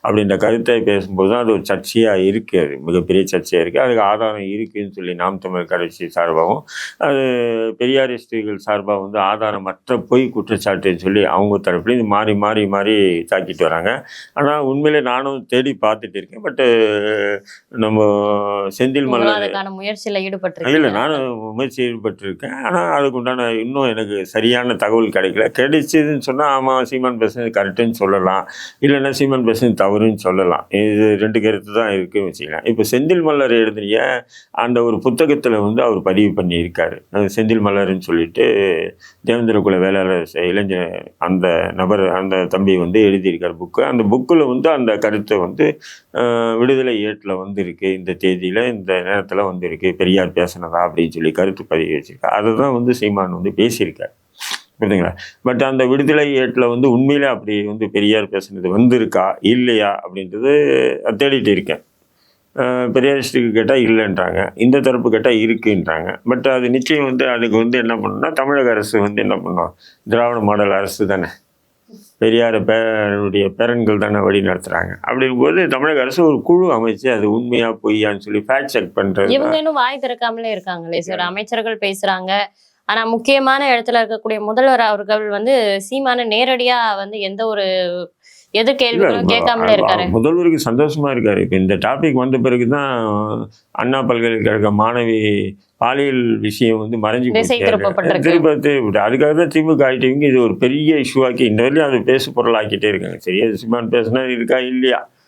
அப்படின்ற கருத்தை பேசும்போது தான் அது ஒரு சர்ச்சையாக இருக்குது. அது மிகப்பெரிய சர்ச்சையாக இருக்குது. அதுக்கு ஆதாரம் இருக்குதுன்னு சொல்லி நாம் தமிழர் கட்சி சார்பாகவும் அது பெரியாரிஸ்டுகள் சார்பாக வந்து ஆதாரமற்ற பொய் குற்றச்சாட்டுன்னு சொல்லி அவங்க தரப்புலையும் மாறி மாறி மாறி தாக்கிட்டு வராங்க. ஆனால் உண்மையிலே நானும் தேடி பார்த்துட்டு இருக்கேன். பட்டு நம்ம செந்தில் மலர் அதுக்கான முயற்சியில் இல்லை, ஈடுபட்டு நானும் முயற்சி ஈடுபட்டிருக்கேன். ஆனால் அதுக்கு உண்டான இன்னும் எனக்கு சரியான தகவல் கிடைச்சதுன்னு சொன்னால் ஆமாம் சீமான் பேசுனது கரெக்டுன்னு சொல்லலாம், இல்லைன்னா சீமான் பேசுனது தவறுன்னு சொல்லலாம். இது 2 கருத்து தான் இருக்குன்னு வச்சுக்கலாம். இப்போ செந்தில் மலர் எழுதிய அந்த ஒரு புத்தகத்தில் வந்து அவர் பதிவு பண்ணியிருக்காரு. செந்தில் மலர்ன்னு சொல்லிட்டு தேவேந்திர குல வேளாளர் இளைஞர் அந்த நபர் அந்த தம்பி வந்து எழுதியிருக்கார் புக்கு. அந்த புக்கில் வந்து அந்த கருத்தை வந்து விடுதலை ஏட்டில் வந்து இருக்குது, இந்த தேதியில் இந்த நேரத்தில் வந்து இருக்குது, பெரியார் பேசினதா அப்படின்னு சொல்லி கருத்து பதிவு வச்சுருக்காரு. அதை தான் வந்து சீமான் வந்து பேசியிருக்கார், புரியுதுங்களா? பட் அந்த விடுதலை ஏட்டில் வந்து உண்மையிலே அப்படி வந்து பெரியார் பேசுனது வந்திருக்கா இல்லையா அப்படின்றது தேடிட்டு இருக்கேன். பெரியாரிஸ்டுக்கு கேட்டால் இல்லைன்றாங்க, இந்த தரப்பு கேட்டால் இருக்குன்றாங்க. பட் அது நிச்சயம் வந்து அதுக்கு வந்து என்ன பண்ணணும்னா தமிழக அரசு வந்து என்ன பண்ணணும், திராவிட மாடல் அரசு தானே, பெரியார் பேரன்கள் தானே வழி நடத்துகிறாங்க. அப்படிங்கும்போது தமிழக அரசு ஒரு குழு அமைச்சு அது உண்மையா பொய்யான்னு சொல்லி ஃபேக்ட் செக் பண்ணுறது. இவங்க இன்னும் வாய் திறக்காமலே இருக்காங்களே சார். அமைச்சர்கள் பேசுறாங்க, ஆனா முக்கியமான இடத்துல இருக்கக்கூடிய முதல்வர் அவர்கள் வந்து சீமான நேரடியா வந்து எந்த ஒரு எது கேள்விகளும் கேட்காமலே இருக்காரு. முதல்வருக்கு சந்தோஷமா இருக்காரு. இப்போ இந்த டாபிக் வந்த பிறகுதான் அண்ணா பல்கலைக்கழக மாணவி பாலியல் விஷயம் வந்து மறைஞ்சு திருப்பி அதுக்காக தான் திமுக ஆகிட்டவங்க இது ஒரு பெரிய இஷ்யூ ஆக்கி இந்த வரையும் அதை பேசு பொருள் ஆக்கிட்டே இருக்காங்க. சரியா சீமான் பேசுனா இருக்கா இல்லையா